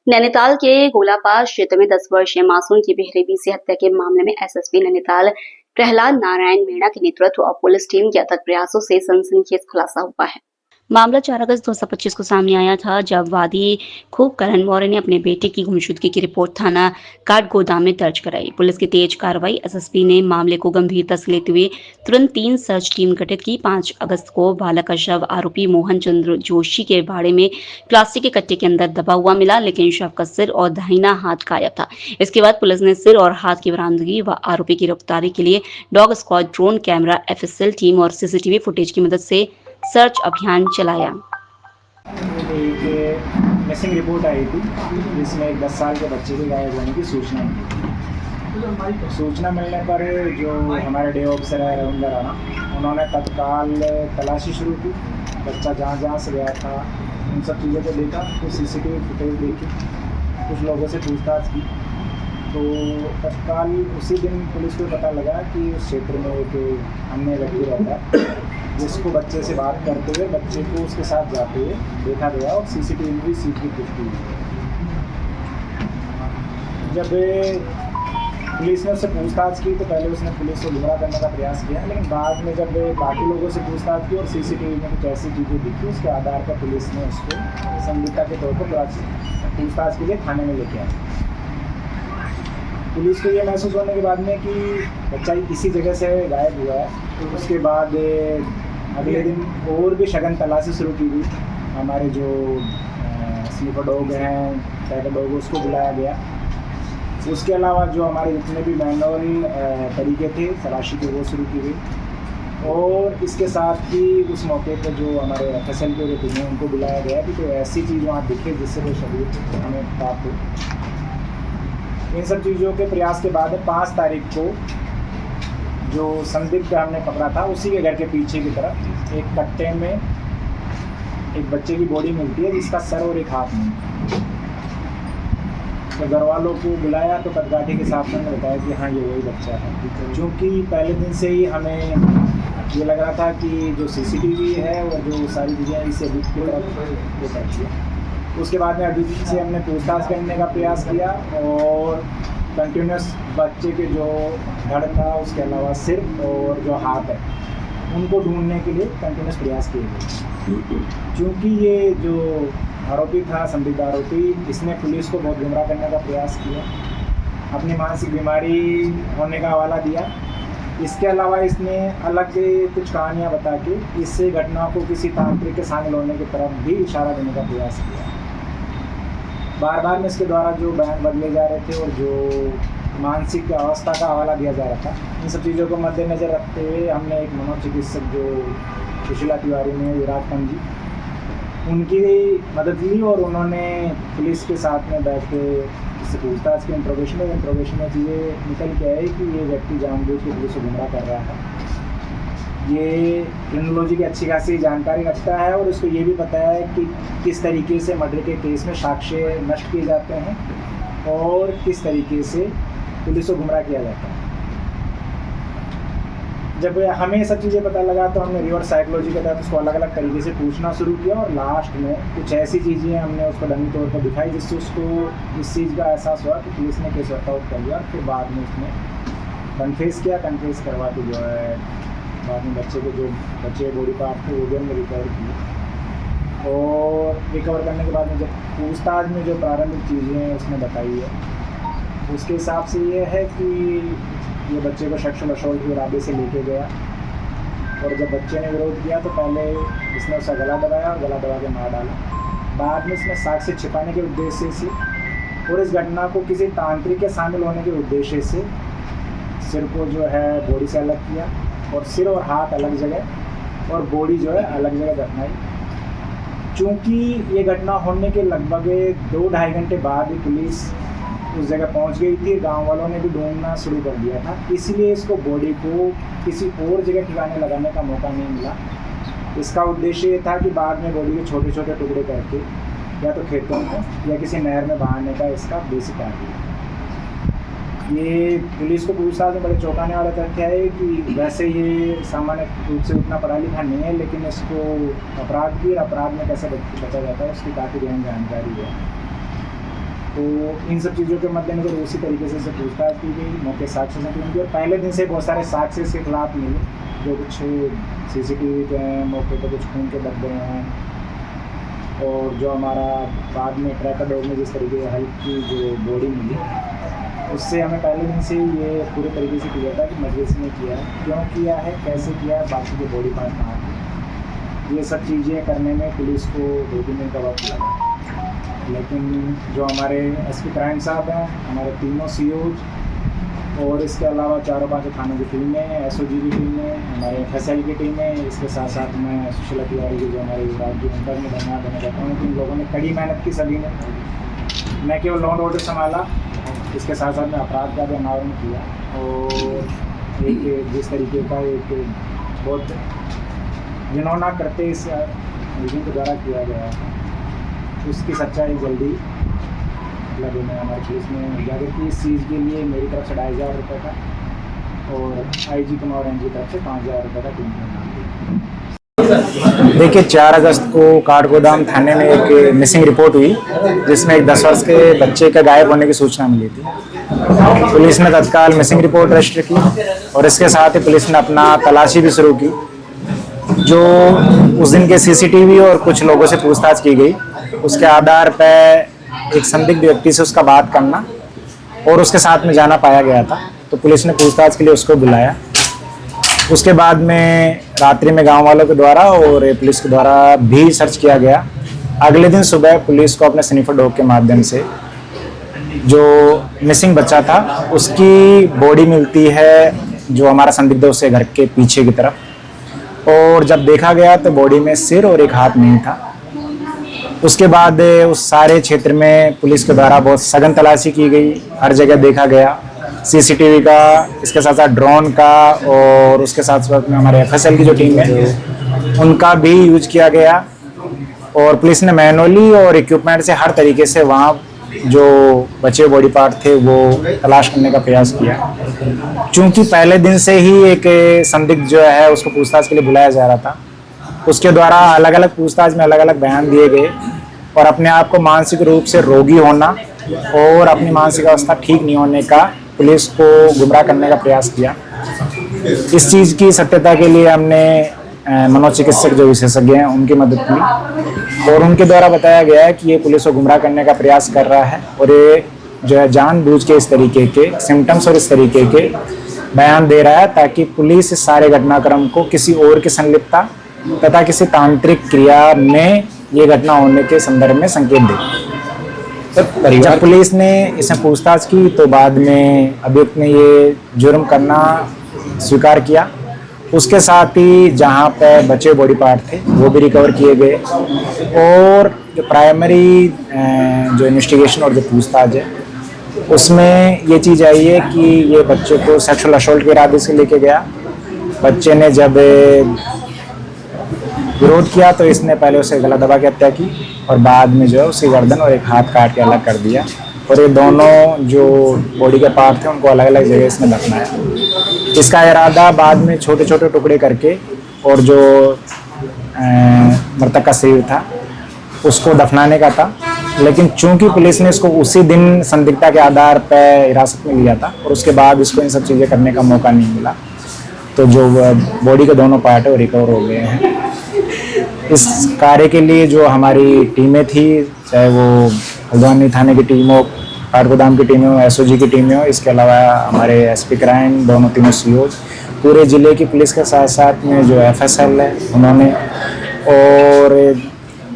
नैनीताल के गोलापार क्षेत्र में 10 वर्षीय मासूम की बेरहमी से हत्या के मामले में एसएसपी नैनीताल प्रहलाद नारायण मीणा के नेतृत्व और पुलिस टीम के अथक प्रयासों से सनसनीखेज खुलासा हुआ है। मामला 4 अगस्त 2025 को सामने आया था, जब वादी खूब करण मौर्य ने अपने बेटे की गुमशुदगी की रिपोर्ट थाना काठगोदाम में दर्ज कराई। पुलिस की तेज कार्रवाई, एसएसपी ने मामले को गंभीरता से लेते हुए तुरंत 3 सर्च टीम गठित की। 5 अगस्त को बालक का शव आरोपी मोहन चंद्र जोशी के बाड़े में प्लास्टिक के कट्टे के अंदर दबा हुआ मिला, लेकिन शव का सिर और दाहिना हाथ गायब था। इसके बाद पुलिस ने सिर और हाथ की बरामदगी व आरोपी की गिरफ्तारी के लिए dog squad, drone camera, FSL team और सीसीटीवी फुटेज की मदद से सर्च अभियान चलाया। एक मिसिंग रिपोर्ट आई थी जिसमें एक 10 साल के बच्चे के गायब होने की सूचना मिली। सूचना मिलने पर जो हमारे डे ऑफिसर है रविंदर राणा, उन्होंने तत्काल तलाशी शुरू की। बच्चा जहाँ से गया था उन सब चीज़ों को देखा, कुछ सीसीटीवी फुटेज देखी, कुछ लोगों से पूछताछ की। तो तत्काल उसी दिन पुलिस को पता लगा कि उस क्षेत्र में एक अन्य व्यक्ति रहता है, जिसको बच्चे से बात करते हुए बच्चे को उसके साथ जाते हुए देखा गया और सीसीटीवी में भी सीट की पुष्टि हुई। जब पुलिस ने उससे पूछताछ की तो पहले उसने पुलिस को गुमराह करने का प्रयास किया, लेकिन बाद में जब बाकी लोगों से पूछताछ की और सीसीटीवी में कुछ ऐसी चीज़ें दिखी, उसके आधार पर पुलिस ने उसको संदिग्धता के तौर पर पूछताछ के लिए थाने में लेके आई। पुलिस को ये महसूस होने के बाद में कि बच्चा इसी जगह से गायब हुआ है, तो उसके बाद अगले दिन और भी सघन तलाशी शुरू की गई। हमारे जो स्लीपर डॉग हैं, टाइगर डॉग, उसको बुलाया गया। उसके अलावा जो हमारे जितने भी मैनुअल तरीके थे तलाशी के, वो शुरू की गई। और इसके साथ ही उस मौके पर जो हमारे एफएसएल के टीम हैं, उनको बुलाया गया कि कोई ऐसी चीज़ वहाँ दिखे जिससे कोई सबूत हमें प्राप्त हो। इन सब चीज़ों के प्रयास के बाद 5 तारीख को जो संदिग्ध हमने पकड़ा था, उसी के घर के पीछे की तरफ एक कट्टे में एक बच्चे की बॉडी मिलती है, जिसका सर और एक हाथ नहीं। तो घर वालों को बुलाया तो कदकाठी के साथ में बताया कि हाँ, ये वही बच्चा है। क्योंकि पहले दिन से ही हमें ये लग रहा था कि जो सीसीटीवी है और जो सारी चीज़ें इसे अभी की तरफ वो करती है। उसके बाद में अभी से हमने पूछताछ करने का प्रयास किया और कंटिन्यूस बच्चे के जो धड़ था, उसके अलावा सिर और जो हाथ है, उनको ढूंढने के लिए कंटिन्यूस प्रयास किए गए। क्योंकि ये जो आरोपी था, संदिग्ध आरोपी, इसने पुलिस को बहुत गुमराह करने का प्रयास किया, अपनी मानसिक बीमारी होने का हवाला दिया। इसके अलावा इसने अलग कुछ कहानियाँ बता के इससे घटना को किसी तांत्रिक के शामिल होने की तरफ भी इशारा देने का प्रयास किया। बार बार में इसके द्वारा जो बयान बदले जा रहे थे और जो मानसिक अवस्था का हवाला दिया जा रहा था, इन सब चीज़ों को मद्देनज़र रखते हुए हमने एक मनोचिकित्सक जो सुशीला तिवारी ने, विराट जी, उनकी मदद ली और उन्होंने पुलिस के साथ में बैठ के इससे पूछताछ की। इंट्रोगेशन में चीज़ें निकल के आई कि ये व्यक्ति जानबूझ के पुलिस को गुमराह कर रहा है। ये क्रिमिनोलॉजी की अच्छी खासी जानकारी रखता है और उसको ये भी पता है कि किस तरीके से मर्डर के केस में साक्ष्य नष्ट किए जाते हैं और किस तरीके से पुलिस को गुमराह किया जाता है। जब हमें सब चीज़ें पता लगा तो हमने रिवर्स साइकोलॉजी के तहत उसको अलग अलग तरीके से पूछना शुरू किया और लास्ट में कुछ ऐसी चीज़ें हमने उसको डमी तौर पर दिखाई जिससे उसको इस चीज़ का एहसास हुआ कि पुलिस ने केस वर्कआउट कर लिया। फिर बाद में उसने कन्फेस किया। कन्फेस करवा के जो है बाद में बच्चे बॉडी पार्ट थे वो भी हमने रिकवर किए। और रिकवर करने के बाद में जब पूछताछ में जो प्रारंभिक चीज़ें उसने बताई है, उसके हिसाब से ये है कि ये बच्चे को सेक्सुअल असॉल्ट के इरादे से लेके गया और जब बच्चे ने विरोध किया तो पहले इसने उसका गला दबाया और गला दबा के मार डाला। बाद में इसने साक्ष्य छिपाने के उद्देश्य से और इस घटना को किसी तांत्रिक के शामिल होने के उद्देश्य से सिर को जो है बॉडी से अलग किया और सिर और हाथ अलग जगह और बॉडी जो है अलग जगह दफनाई। चूँकि ये घटना होने के लगभग 2-2.5 घंटे बाद ही पुलिस उस जगह पहुंच गई थी, गांव वालों ने भी ढूंढना शुरू कर दिया था, इसलिए इसको बॉडी को किसी और जगह ठिकाने लगाने का मौका नहीं मिला। इसका उद्देश्य ये था कि बाद में बॉडी के छोटे छोटे टुकड़े करके या तो खेतों में या किसी नहर में बहाने का इसका बेसिक टारगेट। ये पुलिस को पूछताछ में बड़े चौंकाने वाला तथ्य है कि वैसे ये सामान्य रूप से उतना पढ़ा लिखा नहीं है, लेकिन इसको अपराध में कैसे बचा जाता है उसकी काफ़ी गहन जानकारी है। तो इन सब चीज़ों के मद्देनजर उसी तरीके से इसे पूछताछ की गई, मौके साक्ष्य से की गई और पहले दिन से बहुत सारे साक्ष्य इसके खिलाफ मिले, जो कुछ CCTV के हैं, मौके पर कुछ खून के धब्बे हैं और जो हमारा बाद में ट्रैकर डॉग में जिस तरीके से हल्की जो बॉडी मिली, उससे हमें पहले दिन से ये पूरे तरीके से क्लियर था कि मजलिस ने किया है, क्यों किया है, कैसे किया है, बाकी के बॉडी पार्ट कहाँ थे। ये सब चीज़ें करने में पुलिस को 2-3 दिन का वक्त लगा, लेकिन जो हमारे SP क्राइम साहब हैं, हमारे तीनों COs और इसके अलावा 4-5 थानों की टीमें, SOG की टीमें, हमारे FSL की टीमें, इसके साथ साथ में सुशीला तिवारी की जो हमारे राज्य अंतर में धन्यवाद देना चाहता हूँ कि इन लोगों ने कड़ी मेहनत की, सभी ने न केवल लॉ एंड ऑर्डर संभाला, इसके साथ साथ में अपराध का भी अनावरण किया और एक जिस तरीके का एक बहुत घिनौना करते इस मीटिंग के द्वारा किया गया है, उसकी सच्चाई जल्दी लगे में हमारी पुलिस ने उजागर की। इस चीज़ के लिए मेरी तरफ से 2,500 रुपये का और IG कुमार NG की तरफ से 5,000 रुपये का टीम का नाम दिया। देखिए 4 अगस्त को काठगोदाम थाने में एक मिसिंग रिपोर्ट हुई, जिसमें एक 10 वर्ष के बच्चे का गायब होने की सूचना मिली थी। पुलिस ने तत्काल मिसिंग रिपोर्ट रजिस्टर की और इसके साथ ही पुलिस ने अपना तलाशी भी शुरू की। जो उस दिन के CCTV और कुछ लोगों से पूछताछ की गई, उसके आधार पर एक संदिग्ध व्यक्ति से उसका बात करना और उसके साथ में जाना पाया गया था, तो पुलिस ने पूछताछ के लिए उसको बुलाया। उसके बाद में रात्रि में गांव वालों के द्वारा और पुलिस के द्वारा भी सर्च किया गया। अगले दिन सुबह पुलिस को अपने स्निफर डॉग के माध्यम से जो मिसिंग बच्चा था उसकी बॉडी मिलती है, जो हमारा संदिग्ध है उसके घर के पीछे की तरफ, और जब देखा गया तो बॉडी में सिर और एक हाथ नहीं था। उसके बाद उस सारे क्षेत्र में पुलिस के द्वारा बहुत सघन तलाशी की गई, हर जगह देखा गया, CCTV का, इसके साथ साथ ड्रोन का और उसके साथ साथ में हमारे FSL की जो टीम है उनका भी यूज किया गया और पुलिस ने मैनुअली और इक्विपमेंट से हर तरीके से वहाँ जो बचे बॉडी पार्ट थे वो तलाश करने का प्रयास किया। चूँकि पहले दिन से ही एक संदिग्ध जो है उसको पूछताछ के लिए बुलाया जा रहा था, उसके द्वारा अलग अलग पूछताछ में अलग अलग बयान दिए गए और अपने आप को मानसिक रूप से रोगी होना और अपनी मानसिक अवस्था ठीक नहीं होने का पुलिस को गुमराह करने का प्रयास किया। इस चीज़ की सत्यता के लिए हमने मनोचिकित्सक जो विशेषज्ञ हैं उनकी मदद ली और उनके द्वारा बताया गया है कि ये पुलिस को गुमराह करने का प्रयास कर रहा है और ये जो है जानबूझ के इस तरीके के सिम्टम्स और इस तरीके के बयान दे रहा है ताकि पुलिस इस सारे घटनाक्रम को किसी और की संलिप्तता तथा किसी तांत्रिक क्रिया में ये घटना होने के संदर्भ में संकेत दे। जब पुलिस ने इसमें पूछताछ की तो बाद में अभियुक्त ने ये जुर्म करना स्वीकार किया। उसके साथ ही जहाँ पर बचे बॉडी पार्ट थे वो भी रिकवर किए गए और जो प्राइमरी जो इन्वेस्टिगेशन और जो पूछताछ है उसमें ये चीज़ आई है कि ये बच्चे को सेक्सुअल असॉल्ट के इरादे से लेके गया। बच्चे ने जब विरोध किया तो इसने पहले उसे गला दबा के हत्या की और बाद में जो है उसकी गर्दन और एक हाथ काट के अलग कर दिया और ये दोनों जो बॉडी के पार्ट थे उनको अलग अलग जगह इसने दफनाया। इसका इरादा बाद में छोटे छोटे टुकड़े करके और जो मृतक का शरीर था उसको दफनाने का था, लेकिन चूंकि पुलिस ने इसको उसी दिन संदिग्धता के आधार पर हिरासत में लिया था और उसके बाद इसको इन सब चीज़ें करने का मौका नहीं मिला, तो जो बॉडी के दोनों पार्ट है वो रिकवर हो गए हैं। इस कार्य के लिए जो हमारी टीमें थी, चाहे वो हल्द्वानी थाने की टीम हो, काठगोदाम की टीमें हो, SOG की टीमें हो, इसके अलावा हमारे SP क्राइम दोनों तीनों COs, पूरे ज़िले की पुलिस के साथ साथ में जो FSL है उन्होंने और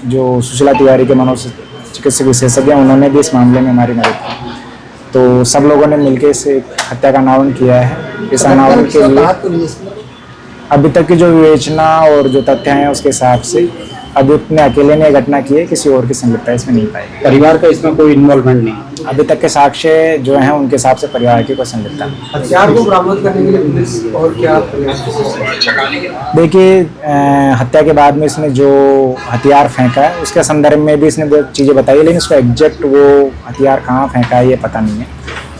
जो सुशीला तिवारी के मनोचिकित्सक विशेषज्ञ हैं उन्होंने भी इस मामले में हमारी मदद की। तो सब लोगों ने मिलकर इस हत्या का अनावरण किया है। इस अनावरण के लिए अभी तक की जो विवेचना और जो तथ्य हैं उसके हिसाब से अभियुक्त ने अकेले ने घटना की है, किसी और की संलिप्तता इसमें नहीं पाई। परिवार का इसमें कोई इन्वॉल्वमेंट नहीं? अभी तक के साक्ष्य जो हैं उनके हिसाब से परिवार की कोई संलिप्तता नहीं। हथियार को बरामद करने के लिए पुलिस और क्या? देखिए हत्या के बाद में इसने जो हथियार फेंका है उसके संदर्भ में भी इसने चीज़ें बताई, लेकिन उसको एग्जैक्ट वो हथियार कहाँ फेंका है ये पता नहीं है।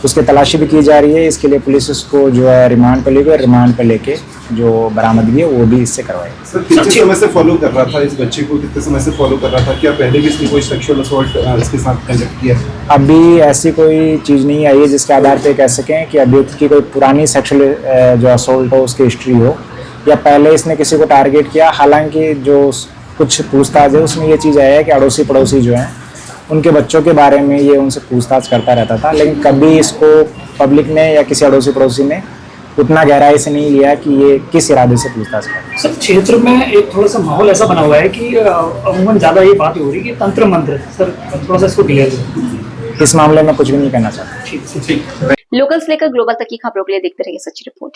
उसकी तलाशी भी की जा रही है। इसके लिए पुलिस उसको जो है रिमांड पर लेकर जो बरामदगी है वो भी इससे करवाएगी। सर कितने समय से फॉलो कर रहा था इस बच्चे को, कितने समय से फॉलो कर रहा था? क्या पहले भी इसने कोई सेक्सुअल असॉल्ट इसके साथ कंडक्ट किया? अभी ऐसी कोई चीज़ नहीं आई है जिसके आधार पे कह सकें कि अभियुक्त की कोई पुरानी सेक्सुअल जो असॉल्ट हो उसकी हिस्ट्री हो या पहले इसने किसी को टारगेट किया। हालांकि जो कुछ पूछताछ है उसमें ये चीज़ आया है कि अड़ोसी पड़ोसी जो हैं उनके बच्चों के बारे में ये उनसे पूछताछ करता रहता था, लेकिन कभी इसको पब्लिक ने या किसी अड़ोसी पड़ोसी ने उतना गहराई से नहीं लिया कि ये किस इरादे से पूछताछ कर। सर क्षेत्र में एक थोड़ा सा माहौल ऐसा बना हुआ है कि अमूमन ज़्यादा ये बात हो रही है कि तंत्र मंत्र। सर थोड़ा सा इसको क्लियर करें। इस मामले में कुछ भी नहीं कहना चाहता। लोकल से लेकर ग्लोबल तक की खबरों के लिए देखते रहिए सच्ची रिपोर्ट।